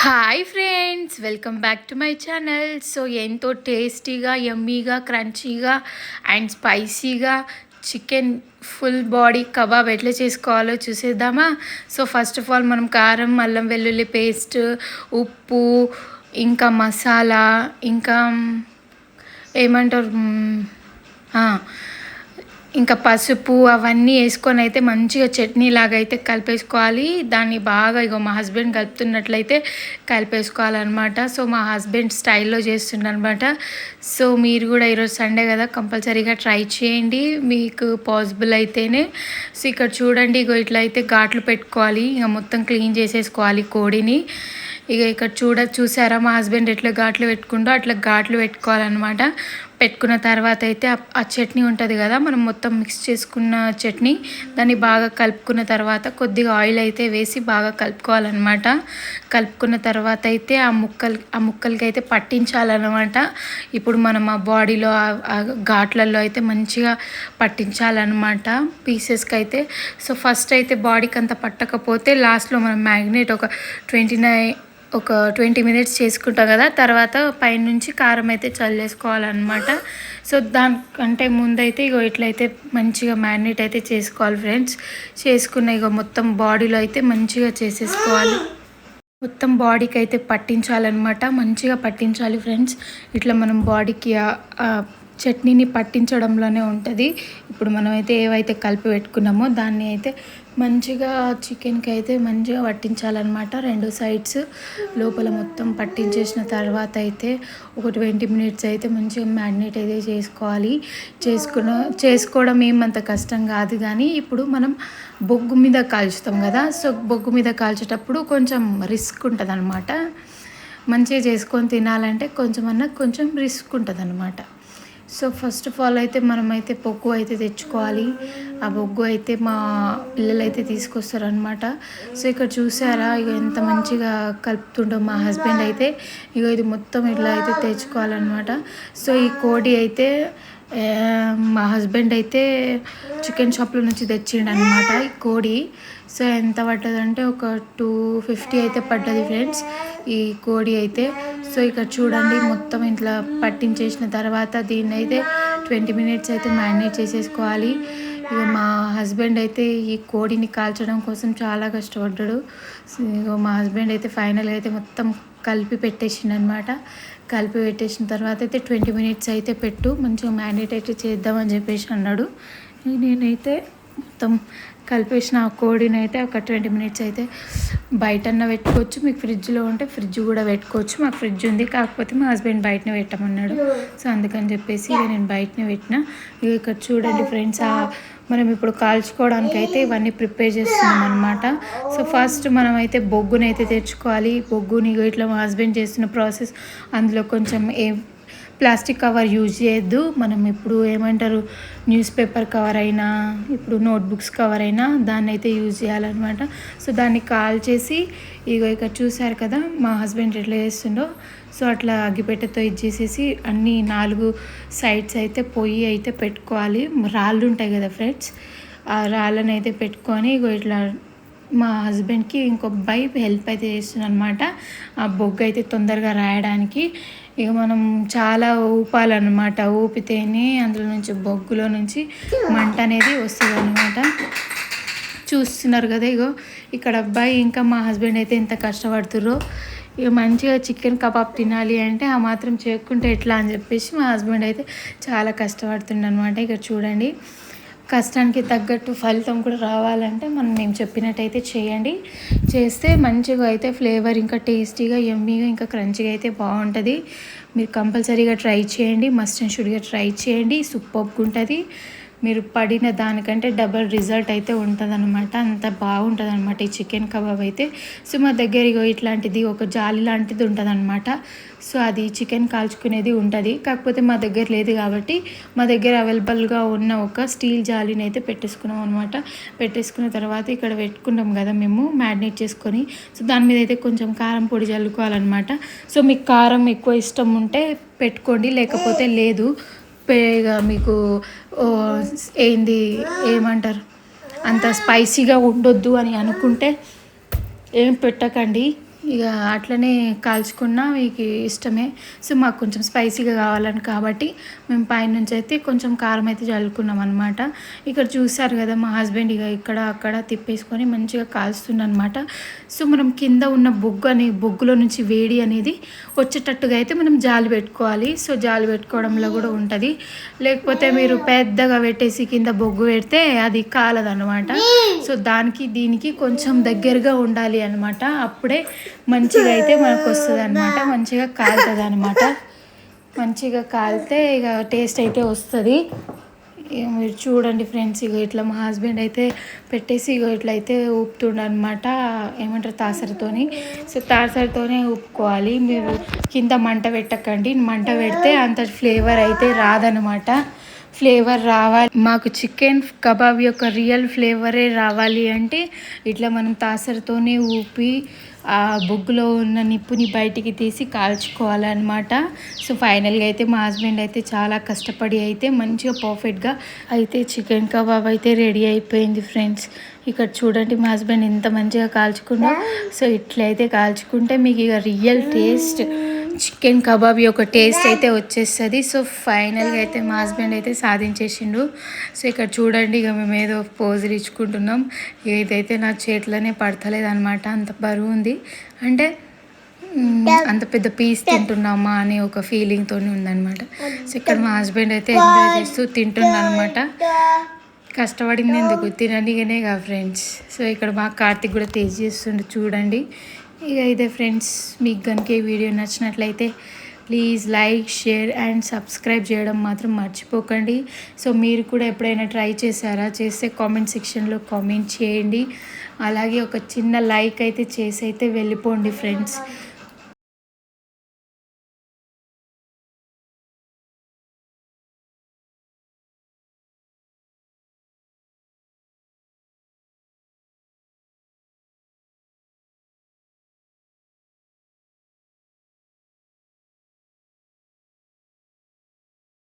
Hi friends, welcome back to my channel. So ఎంతో టేస్టీగా, యమ్మీగా, క్రంచీగా అండ్ స్పైసీగా చికెన్ ఫుల్ బాడీ కబాబ్ ఎట్లా చేసుకోవాలో చూసేద్దామా. సో ఫస్ట్ ఆఫ్ ఆల్ మనం కారం, అల్లం వెల్లుల్లి పేస్ట్, ఉప్పు, ఇంకా మసాలా, ఇంకా ఏమంటారు, ఇంకా పసుపు అవన్నీ వేసుకొని అయితే మంచిగా చట్నీ లాగా అయితే కలిపేసుకోవాలి. దాన్ని బాగా మా హస్బెండ్ కలుపుతున్నట్లయితే కలిపేసుకోవాలన్నమాట. సో మా హస్బెండ్ స్టైల్లో చేస్తుండనమాట. సో మీరు కూడా ఈరోజు సండే కదా, కంపల్సరీగా ట్రై చేయండి మీకు పాసిబుల్ అయితేనే. సో ఇక్కడ చూడండి, ఇట్లా అయితే ఘాట్లు పెట్టుకోవాలి. ఇక మొత్తం క్లీన్ చేసేసుకోవాలి కోడిని. ఇక ఇక్కడ చూసారా మా హస్బెండ్ ఎట్లా ఘాట్లు పెట్టుకుంటో అట్లా ఘాట్లు పెట్టుకోవాలన్నమాట. పెట్టుకున్న తర్వాత అయితే ఆ చట్నీ ఉంటుంది కదా, మనం మొత్తం మిక్స్ చేసుకున్న చట్నీ, దాన్ని బాగా కలుపుకున్న తర్వాత కొద్దిగా ఆయిల్ అయితే వేసి బాగా కలుపుకోవాలన్నమాట. కలుపుకున్న తర్వాత అయితే ఆ ముక్కలకి అయితే పట్టించాలన్నమాట. ఇప్పుడు మనం ఆ బాడీలో ఆ ఘాట్లలో అయితే మంచిగా పట్టించాలన్నమాట పీసెస్కి అయితే. సో ఫస్ట్ అయితే బాడీకి అంత పట్టకపోతే లాస్ట్లో మనం మ్యాగ్నేట్ ఒక 20 మినిట్స్ చేసుకుంటాం కదా, తర్వాత పైనుంచి కారం అయితే చల్లేసుకోవాలన్నమాట. సో దానికంటే ముందైతే ఇట్లయితే మంచిగా మ్యారినేట్ అయితే చేసుకోవాలి ఫ్రెండ్స్. చేసుకున్న మొత్తం బాడీలో అయితే మంచిగా చేసేసుకోవాలి. మొత్తం బాడీకి అయితే పట్టించాలన్నమాట, మంచిగా పట్టించాలి ఫ్రెండ్స్. ఇట్లా మనం బాడీకి చట్నీని పట్టించడంలోనే ఉంటుంది. ఇప్పుడు మనమైతే ఏవైతే కలిపి పెట్టుకున్నామో దాన్ని అయితే మంచిగా చికెన్కి అయితే మంచిగా పట్టించాలన్నమాట. 2 సైడ్స్ లోపల మొత్తం పట్టించేసిన తర్వాత అయితే ఒక 20 మినిట్స్ అయితే మంచిగా మ్యారినేట్ అయితే చేసుకోవాలి. చేసుకోవడం ఏమంత కష్టం కాదు, కానీ ఇప్పుడు మనం బొగ్గు మీద కాల్చుతాం కదా. సో బొగ్గు మీద కాల్చేటప్పుడు కొంచెం రిస్క్ ఉంటుంది అనమాట. మంచిగా చేసుకొని తినాలంటే కొంచెం రిస్క్ ఉంటుంది అనమాట. సో ఫస్ట్ ఆఫ్ ఆల్ అయితే మనమైతే బొగ్గు అయితే తెచ్చుకోవాలి. ఆ బొగ్గు అయితే మా పిల్లలు అయితే తీసుకొస్తారనమాట. సో ఇక్కడ చూసారా, ఎంత మంచిగా కలుపుతుండో మా హస్బెండ్ అయితే. ఇది మొత్తం ఇట్లా అయితే తెచ్చుకోవాలన్నమాట. సో ఈ కోడి అయితే మా హస్బెండ్ అయితే చికెన్ షాప్లో నుంచి తెచ్చిండు అనమాట ఈ కోడి. సో ఎంత పడ్డదంటే ఒక 250 అయితే పడ్డది ఫ్రెండ్స్ ఈ కోడి అయితే. సో ఇక్కడ చూడండి, మొత్తం ఇట్లా పట్టించేసిన తర్వాత దీన్ని అయితే 20 మినిట్స్ అయితే మ్యారినేట్ చేసేసుకోవాలి. ఇక మా హస్బెండ్ అయితే ఈ కోడిని కాల్చడం కోసం చాలా కష్టపడ్డాడు. ఇక మా హస్బెండ్ అయితే ఫైనల్గా అయితే మొత్తం కలిపి పెట్టేసిండు అనమాట. కలిపి పెట్టేసిన తర్వాత అయితే 20 మినిట్స్ అయితే మంచిగా మ్యారినేట్ అయితే చేద్దామని చెప్పేసి అన్నాడు. నేనైతే మొత్తం కలిపేసిన ఆ కోడిని అయితే ఒక 20 మినిట్స్ అయితే బయటన్నా పెట్టుకోవచ్చు. మీకు ఫ్రిడ్జ్లో ఉంటే ఫ్రిడ్జ్ కూడా పెట్టుకోవచ్చు. మాకు ఫ్రిడ్జ్ ఉంది, కాకపోతే మా హస్బెండ్ బయటనే పెట్టమన్నాడు. సో అందుకని చెప్పేసి నేను బయటనే పెట్టిన. ఇక్కడ చూడండి ఫ్రెండ్స్, మనం ఇప్పుడు కాల్చుకోవడానికి అయితే ఇవన్నీ ప్రిపేర్ చేస్తున్నాం అనమాట. సో ఫస్ట్ మనం అయితే బొగ్గుని అయితే తెచ్చుకోవాలి. బొగ్గుని ఇట్లా మా హస్బెండ్ చేస్తున్న ప్రాసెస్, అందులో కొంచెం ప్లాస్టిక్ కవర్ యూజ్ చేయొద్దు. మనం ఇప్పుడు ఏమంటారు, న్యూస్ పేపర్ కవర్ అయినా, ఇప్పుడు నోట్బుక్స్ కవర్ అయినా దాన్ని అయితే యూజ్ చేయాలన్నమాట. సో దాన్ని కాల్ చేసి ఇక్కడ చూసారు కదా మా హస్బెండ్ ఎట్లా చేస్తుండో. సో అట్లా అగ్గిపెట్టెతో చేసేసి అన్ని 4 సైడ్స్ అయితే పొయ్యి అయితే పెట్టుకోవాలి. రాళ్ళు ఉంటాయి కదా ఫ్రెండ్స్, ఆ రాళ్ళని అయితే పెట్టుకొని ఇట్లా మా హస్బెండ్కి ఇంకో అబ్బాయి హెల్ప్ అయితే చేస్తుంది అనమాట, ఆ బొగ్గు అయితే తొందరగా రాయడానికి. ఇక మనం చాలా ఊపాలన్నమాట. ఊపితేనే అందులో నుంచి బొగ్గులో నుంచి మంట అనేది వస్తుంది అనమాట. చూస్తున్నారు కదా, ఇక్కడ అబ్బాయి ఇంకా మా హస్బెండ్ అయితే ఎంత కష్టపడుతుర్రో. ఇక మంచిగా చికెన్ కబాబ్ తినాలి అంటే ఆ మాత్రం చేయకుంటే ఎట్లా అని చెప్పేసి మా హస్బెండ్ అయితే చాలా కష్టపడుతుండ అనమాట. ఇక్కడ చూడండి, కష్టానికి తగ్గట్టు ఫలితం కూడా రావాలంటే మేము చెప్పినట్టయితే చేయండి. చేస్తే మంచిగా అయితే ఫ్లేవర్ ఇంకా టేస్టీగా, యమ్మీగా, ఇంకా క్రంచీగా అయితే బాగుంటుంది. మీరు కంపల్సరీగా ట్రై చేయండి, మస్ట్ అండ్ షుడ్గా ట్రై చేయండి. సూపర్గా ఉంటుంది. మీరు పడిన దానికంటే డబల్ రిజల్ట్ అయితే ఉంటుంది అనమాట. అంత బాగుంటుంది అనమాట ఈ చికెన్ కబాబ్ అయితే. సో మా దగ్గర ఇట్లాంటిది ఒక జాలి లాంటిది ఉంటుంది అనమాట. సో అది చికెన్ కాల్చుకునేది ఉంటుంది, కాకపోతే మా దగ్గర లేదు కాబట్టి మా దగ్గర అవైలబుల్గా ఉన్న ఒక స్టీల్ జాలీని అయితే పెట్టేసుకున్నాం అనమాట. పెట్టేసుకున్న తర్వాత ఇక్కడ పెట్టుకున్నాం కదా మేము మ్యారినేట్ చేసుకొని. సో దాని మీద అయితే కొంచెం కారం పొడి చల్లుకోవాలన్నమాట. సో మీకు కారం ఎక్కువ ఇష్టం ఉంటే పెట్టుకోండి, లేకపోతే లేదు. మీకు ఏమంటారు, అంత స్పైసీగా ఉండొద్దు అని అనుకుంటే ఏం పెట్టకండి. ఇక అట్లనే కాల్చుకున్న మీకు ఇష్టమే. సో మాకు కొంచెం స్పైసీగా కావాలని కాబట్టి మేము పైనుంచి అయితే కొంచెం కారం అయితే చల్లుకున్నాం అనమాట. ఇక్కడ చూసారు కదా మా హస్బెండ్ ఇక ఇక్కడ అక్కడ తిప్పేసుకొని మంచిగా కాల్స్తుందనమాట. సో మనం కింద ఉన్న బొగ్గులో నుంచి వేడి అనేది వచ్చేటట్టుగా అయితే మనం జాలి పెట్టుకోవాలి. సో జాలి పెట్టుకోవడంలో కూడా ఉంటుంది. లేకపోతే మీరు పెద్దగా పెట్టేసి కింద బొగ్గు పెడితే అది కాలదనమాట. సో దీనికి కొంచెం దగ్గరగా ఉండాలి అనమాట. అప్పుడే మంచిగా అయితే మనకు వస్తుంది అనమాట. మంచిగా కాలుతుంది అనమాట. మంచిగా కాలితే ఇక టేస్ట్ అయితే వస్తుంది. మీరు చూడండి ఫ్రెండ్స్, ఇక ఇట్లా మా హస్బెండ్ అయితే పెట్టేసి ఇక ఇట్లా అయితే ఊపుతుండ అనమాట. ఏమంటారు తాసరితోని. సో తాసరితోనే ఊపుకోవాలి. మీరు కింద మంట పెట్టకండి. మంట పెడితే అంత ఫ్లేవర్ అయితే రాదనమాట. ఫ్లేవర్ రావాలి, మాకు చికెన్ కబాబ్ యొక్క రియల్ ఫ్లేవరే రావాలి అంటే ఇట్లా మనం తాసరితోనే ఊపి ఆ బొగ్గులో ఉన్న నిప్పుని బయటికి తీసి కాల్చుకోవాలన్నమాట. సో ఫైనల్గా అయితే మా హస్బెండ్ అయితే చాలా కష్టపడి అయితే మంచిగా పర్ఫెక్ట్గా అయితే చికెన్ కబాబ్ అయితే రెడీ అయిపోయింది ఫ్రెండ్స్. ఇక్కడ చూడండి మా హస్బెండ్ ఎంత మంచిగా కాల్చుకున్నా. సో ఇట్లయితే కాల్చుకుంటే మీకు ఇక రియల్ టేస్ట్ చికెన్ కబాబ్ యొక్క టేస్ట్ అయితే వచ్చేస్తుంది. సో ఫైనల్గా అయితే మా హస్బెండ్ అయితే సాధించేసిండు. సో ఇక్కడ చూడండి ఇక మేము ఏదో పోజులు ఇచ్చుకుంటున్నాం. ఏదైతే నా చేతిలోనే పడతలేదు అనమాట. అంత బరువు ఉంది అంటే అంత పెద్ద పీస్ తింటున్నామా అనే ఒక ఫీలింగ్తో ఉందన్నమాట. సో ఇక్కడ మా హస్బెండ్ అయితే ఎంజాయ్ చేస్తూ తింటున్నా అనమాట. కష్టపడింది ఎందుకు తిననిగానే కదా ఫ్రెండ్స్. సో ఇక్కడ మా కార్తిక్ కూడా టేస్ట్ చేస్తుండే చూడండి. ఇక ఇదే ఫ్రెండ్స్, మీకు కనుక ఈ వీడియో నచ్చినట్లయితే please like, share and subscribe చేయడం మాత్రం మర్చిపోకండి. సో మీరు కూడా ఎప్పుడైనా ట్రై చేశారా? చేస్తే కామెంట్ సెక్షన్లో కామెంట్ చేయండి. అలాగే ఒక చిన్న లైక్ అయితే చేసి అయితే వెళ్ళిపోండి ఫ్రెండ్స్.